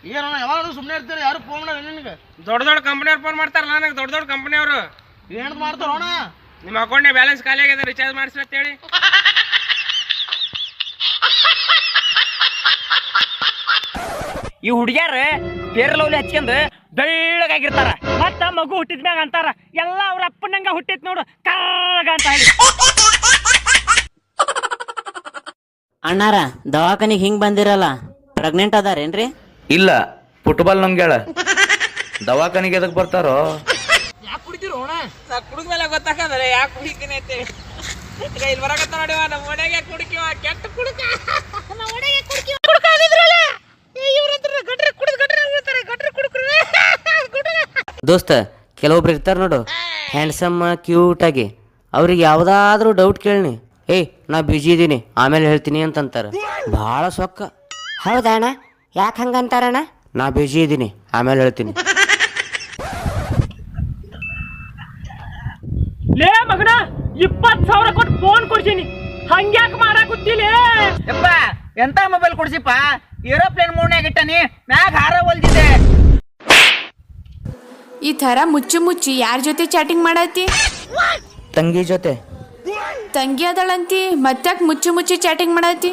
ಏನೋ ಯಾವಾಗ ಸುಮ್ಮನೆ ಇರ್ತೀರಿ, ಯಾರು ಫೋನ್ ಮಾಡ ನಿನಗೆ? ದೊಡ್ಡ ದೊಡ್ಡ ಕಂಪ್ನಿಯವ್ರು ಫೋನ್ ಮಾಡ್ತಾರಲ್ಲ ನನಗೆ, ದೊಡ್ಡ ದೊಡ್ಡ ಕಂಪ್ನಿಯವರು. ಏನು ಮಾಡ್ತಾರೋಣ? ನಿಮ್ಮ ಅಕೌಂಟ್ನಾಗ ಬ್ಯಾಲೆನ್ಸ್ ಖಾಲಿ ಆಗಿದೆ, ರಿಚಾರ್ಜ್ ಮಾಡಿಸಿ ಅಂತ ಹೇಳಿ. ಈ ಹುಡುಗ್ಯಾರ ಪೇರ್ಲೌಲಿ ಹಚ್ಕೊಂಡ್ ಬೆಳ್ಳಗಾಗಿರ್ತಾರ, ಮತ್ತ ಮಗು ಹುಟ್ಟಿದ್ಮ್ಯಾಗ ಅಂತಾರ ಎಲ್ಲ ಅವ್ರ ಅಪ್ಪನಂಗ ಹುಟ್ಟಿತ್ ನೋಡು ಕರ್ರಗ ಅಂತ ಹೇಳಿ. ಅಣ್ಣಾರ ದವಾಖಾನಿಗೆ ಹಿಂಗ್ ಬಂದಿರಲ್ಲ, ಪ್ರೆಗ್ನೆಂಟ್ ಅದಾರೇನ್ರಿ? ಇಲ್ಲ, ಫುಟ್ಬಾಲ್ ನಮ್ಗೇಳ ದವಾಖಾನಿಗೆ ಎದಕ್ ಬರ್ತಾರೋ? ಯಾಕೆ ಕುಡಿತೀರ ಅಣ್ಣ? ಕುಡಿದ್ಮೇಲೆ ಗೊತ್ತಾಗದಲ್ಲ ಯಾಕೆ ಕುಡಿತೀನಿ ಅಂತ. ಈಗ ಇಲ್ಲಿ ಬರಕತ್ತ ನೋಡಿವ, ನಮ್ಮ ಮನೆಗೆ ಕುಡಿಕಿವ ಕೆಟ್ಟ ಕುಡುಕ. ನಮ್ಮ ಮನೆಗೆ ಕುಡಿಕಿವ ಕುಡುಕ ಆಗಿದ್ರಲ್ಲ ಇವ್ರಂತ್ರ ಗಟ್ರೆ ಕುಡಿದು ಗಟ್ರೆ ಹೇಳ್ತಾರೆ, ಗಟ್ರೆ ಕುಡುಕ್ರು. ದೋಸ್ತ ಕೆಲವೊಬ್ರು ಇರ್ತಾರ ನೋಡು ಹ್ಯಾಂಡ್ಸಮ್ ಕ್ಯೂಟ್ ಆಗಿ, ಅವ್ರಿಗೆ ಯಾವ್ದಾದ್ರೂ ಡೌಟ್ ಕೇಳಿ ಏಯ್ ನಾ ಬಿಜಿ ಇದೀನಿ ಆಮೇಲೆ ಹೇಳ್ತೀನಿ ಅಂತಂತಾರ. ಭಾಳ ಸೊಕ್ಕ. ಹೌದಾ ಅಣ್ಣ, ಯಾಕೆ ಹಂಗಂತಾರಣ್ಣ? ನಾ ಬಿಜಿ ಇದೀನಿ ಆಮೇಲೆ ಹೇಳ್ತೀನಿ. ಲೇ ಮಗನ 20,000 ಕೊಟ್ಟು ಫೋನ್ ಕೊಡ್ಸೀನಿ, ಹಂಗ್ಯಾಕ್ ಮಾಡಾಕುತ್ತಿಲ್ಲ? ಯಪ್ಪ ಎಂತ ಮೊಬೈಲ್ ಕೊಡ್ಸಿಪ್ಪ? ಏರೋಪ್ಲೇನ್ ಮೂಡ್ನ್ಯಾಗ ಇಟ್ಟನಿ, ಮ್ಯಾಗ ಹಾರ ಹೊಲ್ದಿದ್ದೆ. ಈ ತರ ಮುಚ್ಚಿ ಯಾರ ಜೊತೆ ಚಾಟಿಂಗ್ ಮಾಡತ್ತಿ? ತಂಗಿ ಜೊತೆ. ತಂಗಿ ಅದಳಂತಿ, ಮತ್ತಾಕ್ ಮುಚ್ಚಿ ಚಾಟಿಂಗ್ ಮಾಡತ್ತಿ?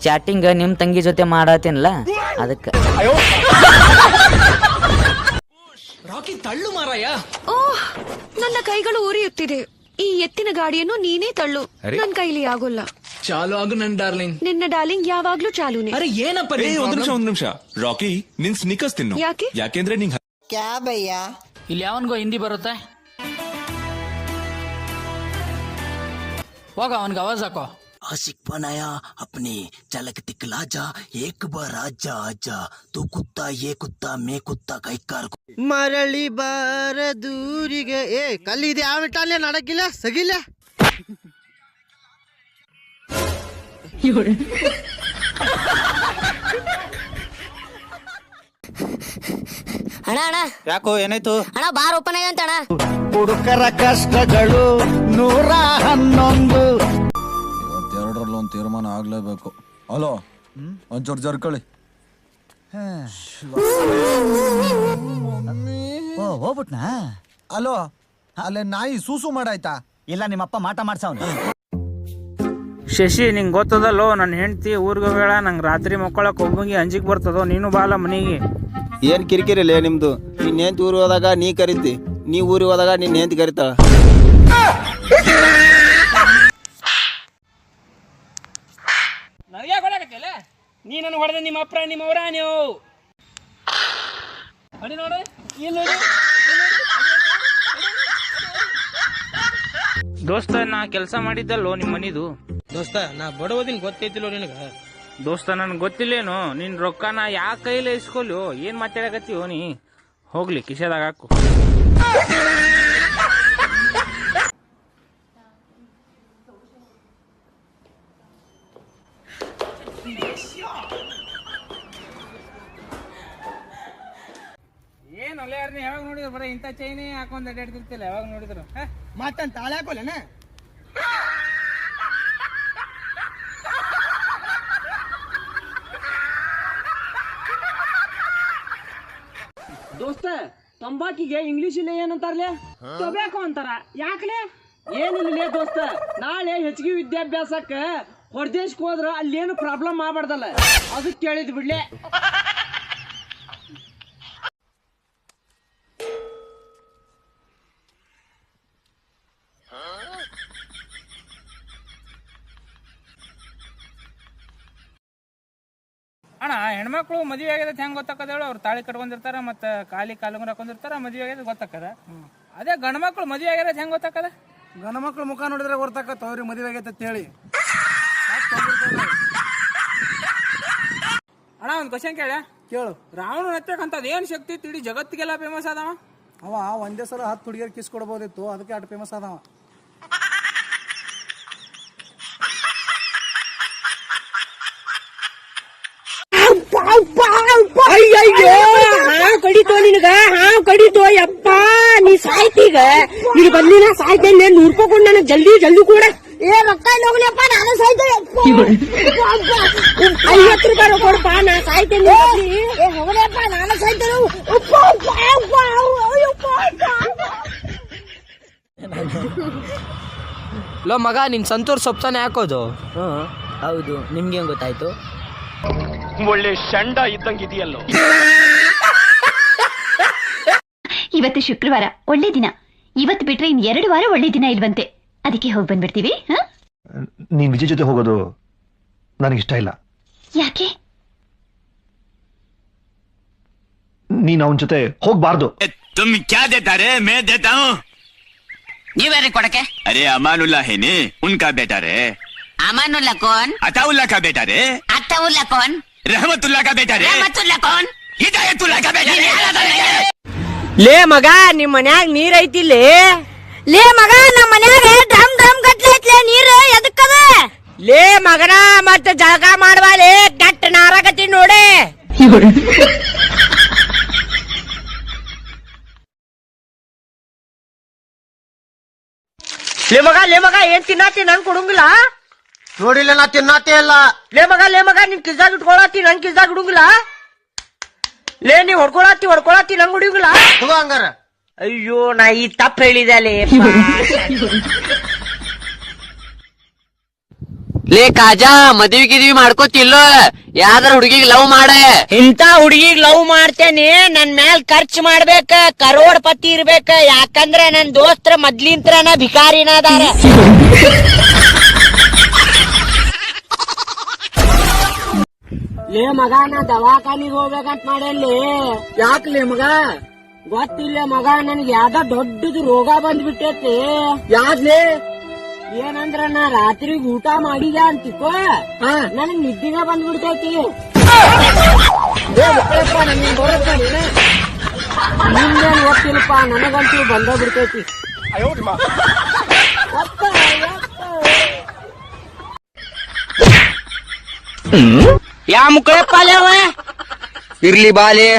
ಚಾಟಿಂಗ್ ನಿಮ್ ತಂಗಿ ಜೊತೆ ಮಾಡತ್ತೀನಲ್ಲ ಅದಕ್ಕೆ. ರಾಕಿ ತಳ್ಳು ಮಾರಾಯ. ಓಹ್, ನನ್ನ ಕೈಗಳು ಉರಿಯುತ್ತಿದೆ. ಈ ಎತ್ತಿನ ಗಾಡಿಯನ್ನು ನೀನೇ ತಳ್ಳು, ನನ್ನ ಕೈಲಿ ಆಗೋಲ್ಲ. ಚಾಲು ಆಗು ನನ್ ಡಾರ್ಲಿಂಗ್. ನಿನ್ನ ಡಾರ್ಲಿಂಗ್ ಯಾವಾಗ್ಲೂ ಚಾಲೂನೆ. ಅರೆ ಏನಪ್ಪ? ಒಂದ್ ನಿಮಿಷ ರಾಕಿ, ನಿನ್ ಸ್ನಿಕರ್ಸ್ ತಿನ್ನು. ಯಾಕೆ? ಯಾಕೆಂದ್ರೆ ನಿಂಗ್ ಕ್ಯಾ ಭಯ್ಯ? ಇಲ್ಲಿ ಯಾವನ್ಗೋ ಹಿಂದಿ ಬರುತ್ತೆ, ಹೋಗ ಅವನ್ಗೆ ಆವಾಜ್ ಹಾಕೋ. आशिक बनाया अपने झलक दिखला जा, एक बार आजा आजा, तू कुत्ता ये कुत्ता मैं कुत्ता ಕೈಕಾರ್ ಮರಳಿ ಬಾರ ದೂರಿಗೆ. ಏ ಕಲ್ಲಿದೆ ಆಮೇಲೆ ನಡಕಿಲ್ಲ ಸಗಿಲ್ಲ. ಅಣ್ಣ ಅಣ್ಣ ಯಾಕೋ ಏನಾಯ್ತು? ಅಣ್ಣ ಬಾರ್ ಓಪನ್ ಆಗಿ ಅಂತಣ್ಣ. ಹುಡುಕರ ಕಷ್ಟಗಳು 111. ಇವತ್ತೆರಡರಲ್ಲೊಂದು ತೀರ್ಮಾನ ಆಗ್ಲೇಬೇಕು. ಹಲೋ, ಒಂಚೂರು ಜರ್ಕಳಿ. ಹೋಗ್ಬಿಟ್ನಾ? ಅಲೋ, ಅಲ್ಲೇ ನಾಯಿ ಸೂಸು ಮಾಡಾಯ್ತಾ? ಇಲ್ಲ, ನಿಮ್ಮಪ್ಪ ಮಾಟ ಮಾಡ್ಸವ್ನ. ಶಶಿ, ನಿಂಗೆ ಗೊತ್ತದಲ್ಲೋ ನನ್ನ ಹೆಂಡತಿ ಊರಿಗೆ ಹೋಗ್ಯಾಳ, ನಂಗೆ ರಾತ್ರಿ ಮಕ್ಕಳಕ್ಕೆ ಒಬ್ಬಂಗೆ ಅಂಜಿಗೆ ಬರ್ತದೋ, ನೀನು ಬಾಲ ಮನೆಗೆ. ಏನ್ ಕಿರಿಕಿರಿಲ್ಲ ನಿಮ್ದು? ನಿನ್ನ ಹೆಂಡತಿ ಊರಿಗೆ ಹೋದಾಗ ನೀ ಕರಿತಿ, ನೀ ಊರಿಗೆ ಹೋದಾಗ ನಿನ್ನ ಹೆಂಡತಿ ಕರಿತಾಳ. ನನಗೆ ಹೊಡಕತ್ತಿಲ್ಲ ನೀ ನನಗೆ ಹೊಡೆದ, ನಿಮ್ಮ ಅಪ್ಪ ನಿಮ್ಮವ್ರ ನೀವು ಅಡಿ ನೋಡು, ಇಲ್ಲಿ ನೋಡಿ. ದೋಸ್ತ, ನಾ ಕೆಲಸ ಮಾಡಿದ್ದಲ್ಲೋ ನಿಮ್ಮ ಮನಿದು. ದೋಸ್ತ, ನಾ ಬಡವದಿನ ಗೊತ್ತೈತಿಲ್ಲೋ ನಿನಗ? ದೋಸ್ತ, ನನ್ಗೆ ಗೊತ್ತಿಲ್ಲೇನು ನಿನ್ ರೊಕ್ಕನ ಯಾ ಕೈಲೇ ಇಸ್ಕೊಲ್ಯೋ? ಏನ್ ಮಾತಾಡಕತ್ತೀವೋ ನೀ? ಹೋಗ್ಲಿ ಕಿಶೆದಾಗ ಹಾಕು. ಏನ್ ಒಳ್ಳೆ ಯಾವಾಗ ನೋಡಿದ್ರು ಬರೀ ಇಂಥ ಚೈನೇ ಹಾಕೊಂಡ್ ಅಡ್ಡಾಡ್ತಿರ್ತಿಲ್ಲ, ಯಾವಾಗ ನೋಡಿದ್ರು ಮತ್ತನ್ ತಾಳೆ ಹಾಕೋಲೇನ? ದೋಸ್ತ, ತಂಬಾಕಿಗೆ ಇಂಗ್ಲಿಷ್ ಇಲ್ಲಿ ಏನಂತಾರಲೇ? ಟೊಬ್ಯಾಕೋ ಅಂತಾರ. ಯಾಕಲೇ? ಏನಿಲ್ಲ ದೋಸ್ತ, ನಾಳೆ ಹೆಚ್ಚಿಗೆ ವಿದ್ಯಾಭ್ಯಾಸಕ್ಕ ಹೊರದೇಶಕ್ಕೆ ಹೋದ್ರ ಅಲ್ಲೇನು ಪ್ರಾಬ್ಲಮ್ ಆಗ್ಬಾರ್ದಲ್ಲ, ಅದಕ್ಕೆ ಕೇಳಿದ್ ಬಿಡ್ಲೆ. ಅಣ್ಣ, ಹೆಣ್ಮಕ್ಳು ಮದುವೆ ಆಗ್ಯದ ಹೆಂಗ್ ಗೊತ್ತಾಕದ ಹೇಳು? ಅವ್ರು ತಾಳಿ ಕಟ್ಕೊಂಡಿರ್ತಾರ, ಮತ್ತೆ ಕಾಲುಂಗುರ ಹಾಕೊಂಡಿರ್ತಾರ, ಮದುವೆ ಆಗ್ಯದ ಗೊತ್ತಾಕದ. ಅದೇ ಗಂಡ ಮಕ್ಳು ಮದುವೆ ಆಗ್ಯದ ಹೆಂಗ್ ಗೊತ್ತಾಕದ? ಗಂಡ ಮಕ್ಳು ಮುಖ ನೋಡಿದ್ರೆ ಗೊತ್ತಾಕತ್ತ ಅವ್ರಿಗೆ ಮದುವೆ ಆಗೈತೆ ಅಂತ ಹೇಳಿ. ಅಣ್ಣ, ಒಂದ್ ಕ್ವಶನ್ ಕೇಳು. ರಾವಣ ನತ್ತಕ್ಕಂಥದ್ದು ಏನ್ ಶಕ್ತಿ ಇತ್ತು ಇಡೀ ಜಗತ್ತಿಗೆಲ್ಲ ಫೇಮಸ್ ಆದವ? ಅವ ಒಂದೇ ಸಲ 10 ಹುಡುಗಿಯರ್ ಕಿಸ್ ಕೊಡ್ಬೋದಿತ್ತು, ಅದಕ್ಕೆ ಅಷ್ಟು ಫೇಮಸ್ ಆದವ. ಹಾವು ಕಡಿತೋ ನಿನಗ, ಹಾವು ಕಡಿತೋ ಯಪ್ಪ, ನೀ ಸಾಯ್ತೀಗ. ಈಗ ಬಂದಿನ ಸಾಯ್ತೇನೆ, 100 ರೂಪಾಯಿ ಕೊಡು ನನಗೆ, ಜಲ್ದಿ ಕೂಡ. ಏ ರೊಕ್ಕ ಇಲ್ಲ ಹೋಗ್ಲಿಯಪ್ಪ, ನಾನು ಸಾಯ್ತೇನೆ. 50 ರೂಪಾಯಿ ಕೊಡಪ್ಪ, ನಾ ಸಾಯ್ತೇನೆ. ಏ ಹೋಗ್ಲಿಯಪ್ಪ, ನಾನು ಸಾಯ್ತೇನೆ. ಲೋ ಮಗ, ನಿನ್ ಸಂತೂರ್ ಸೊಪ್ತಾನೆ ಹಾಕೋದು. ಹೌದು, ನಿಮ್ಗೆ ಹೆಂಗ್ ಗೊತ್ತಾಯ್ತು? ಒಳ್ಳೆ ಶಂಡ ಇದ್ದಂಗಿದೆಯಲ್ಲೋ. ಇವತ್ತು ಶುಕ್ರವಾರ, ಒಳ್ಳೆ ದಿನ. ಇವತ್ತು ಬಿಟ್ರೆ ಇನ್ 2 ವಾರ ಒಳ್ಳೆ ದಿನ ಇಲ್ವಂತೆ. ಅದಕ್ಕೆ ಹೋಗಿ ಬಂದ್ಬಿಡ್ತೀವಿ. ನೀನ್ ವಿಜಯ್ ಜೊತೆ ಹೋಗೋದು ನನಗಿಷ್ಟ ಇಲ್ಲ. ಯಾಕೆ? ನೀನ್ ಅವನ ಜೊತೆ ಹೋಗ್ಬಾರ್ದು. ತುಮ್ ಕ್ಯಾ ದೇತಾರೆ ಮೇ ದೇತಾ ಹೂಂ. ನೀವ್ಯಾರಿಗೆ ಕೊಡಕ್ಕೆ? ಅರೆ ಅಮಾನುಲ್ಲಾ ಹೇನೆ ಉನ್ಕಾ ಬೇಟಾ ರೇ. ಅಮಾನುಲ್ಲಾ ಕೋನ್? ಅತಾವುಲ್ಲಾ ಕಾ ಬೇಟಾ ರೇ. ಅತ್ತಾವುಲ್ಲಾ ಕೋನ್? रहमतुल्लाह का बेटा रे. रहमतुल्लाह ಕೋನ್? हिदायतुल्लाह का बेटा रे. ಲೇ ಮಗ, ನಿಮ್ ಮನ್ಯಾಗ ನೀರ್ ಐತಿಲ್ಲಿ? ಲೇ ಮಗ, ನಮ್ಮ ಮನ್ಯಾಗ ಡ್ರಮ್ ಗಟ್ಲೆ ಐತ್ಲೆ ನೀರು. ಎದಕ್ಕದ? ಲೇ ಮಗನ, ಮತ್ತೆ ಜಳಕ ಮಾಡ್ವಾಲೆ, ಕೆಟ್ಟ ನಾರಾಕತಿ ನೋಡಿ. ಲೇ ಮಗ, ಏನ್ ತಿನ್ನಾತಿ? ನನ್ ಕೊಡಂಗಿಲ್ಲ? ನೋಡಿಲ್ಲ, ನಾ ತಿನ್ನಾತೇ ಇಲ್ಲ. ಲೇ ಮಗ, ನಿನ್ ಕಿಸ್ದಾಗ ಇಟ್ಕೊಳತಿ, ನನ್ ಕಿಸ್ದಾಗ ಇಡುಂಗಿಲ್ಲ? ಲೇ, ನೀವ್ ಹೊಡ್ಕೊಳತಿ, ನಂಗ್ ಹುಡುಗಿಲ್ಲ? ತಗೋ ಹಂಗಾರ. ಅಯ್ಯೋ, ನಾ ಈ ತಪ್ಪ ಹೇಳಿದೆ ಲೇ. ಲೇ ಕಾಜಾ, ಮದ್ವಿ ಗಿದ್ವಿ ಮಾಡ್ಕೋತಿಲ್ಲೋ? ಯಾವ್ದಾರ ಹುಡುಗಿಗೆ ಲವ್ ಮಾಡ. ಇಂತ ಹುಡುಗಿಗ್ ಲವ್ ಮಾಡ್ತೇನೆ, ನನ್ ಮ್ಯಾಲ್ ಖರ್ಚು ಮಾಡ್ಬೇಕ, ಕರೋಡ್ಪತಿ ಇರ್ಬೇಕ. ಯಾಕಂದ್ರ ನನ್ ದೋಸ್ತ್ರ ಮೊದ್ಲಿಂತ್ರನ ಭಿಕಾರಿನ ಅದಾರ. ಲೇ ಮಗ, ನಾ ದವಾಖಾನಿಗ್ ಹೋಗ್ಬೇಕಂತ ಮಾಡೇನ್ಲಿ. ಯಾಕ್ಲೇ ಮಗ? ಗೊತ್ತಿಲ್ಲ ಮಗ, ನನ್ಗೆ ಯಾವ್ದ ದೊಡ್ಡದು ರೋಗ ಬಂದ್ಬಿಟ್ಟೈತಿ. ಯಾವ್ದ್ಲೇ? ಏನಂದ್ರ ನಾ ರಾತ್ರಿಗ್ ಊಟ ಮಾಡಿದ ಅಂತಿಕೋ, ನನಗ್ ನಿದ್ದಿನ ಬಂದ್ಬಿಡ್ತೈತಿ. ನನಗೆ ಬರುತ್ತೆ, ನಿಮ್ದೇನ್ ಗೊತ್ತಿಲ್ಲಪ್ಪ, ನನಗಂತೂ ಬಂದ ಬಿಡ್ತೈತಿ. ಯಾ ಮುಕ್ಕಳಪ್ಪ ಅವ? ಇರ್ಲಿ ಬಾಲೆ.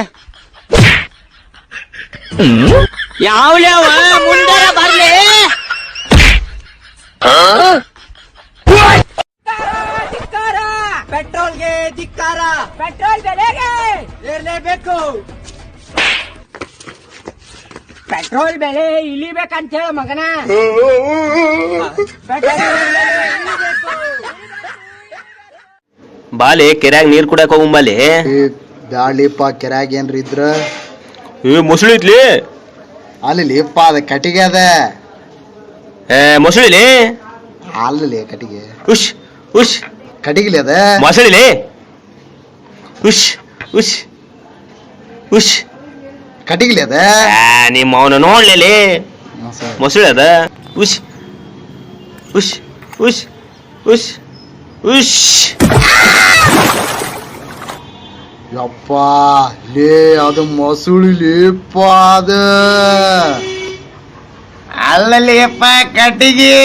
ಯಾವ್ಲೇ ಅವ? ಮುಂದೆ ಬರ್ಲಿ. ಪೆಟ್ರೋಲ್ಗೆ ಧಿಕ್ಕಾರ, ಪೆಟ್ರೋಲ್ ಬೆಲೆಗೆ ಏರ್ಲೇಬೇಕು. ಪೆಟ್ರೋಲ್ ಬೆಲೆ ಇಳಿಬೇಕಂತ ಹೇಳ ಮಗನ. ಬಾಲೆ, ಕೆರ್ಯಾಗ ನೀರ್ ಕುಡಿಯಕ್ ಹೋಗಂಬಾಲೆ. ಬ್ಯಾಳಿಪ್ಪ, ಕೆರ್ಯಾಗ ಏನ್ರಿ ಇದ್ರ ಮೊಸಳು ಐತ್ಲಿ ಅಲ್ಲಿಪ್ಪ, ಅದ ಕಟ್ಟಿಗೆ ಅದ. ಮೊಸಳಿಲಿ ಅಲ್ಲಿ ಕಟ್ಟಿಗೆ ಉಶ್ ಉಶ್ ಕಟ್ಟಿಗಿಲಿ ಅದ. ಮೊಸಳಿಲಿ ಉಶ್ ಉಶ್ ಉಶ್ ಕಟ್ಟಿಗಿಲಿ ಅದ. ನಿಮ್ಮ ಅವನು ನೋಡ್ಲಿ, ಮೊಸಳೆ ಅದ. ಉಶ್ ಉಶ್ ಉಶ್ ಉಶ್ ಉಶ್. ಯಪ್ಪ ಲೇ, ಅದು ಮೊಸುಳಿಲೇಪ್ಪ, ಅದ ಅಲ್ಲಲ್ಲಿಯಪ್ಪ ಕಟ್ಟಿಗೆ.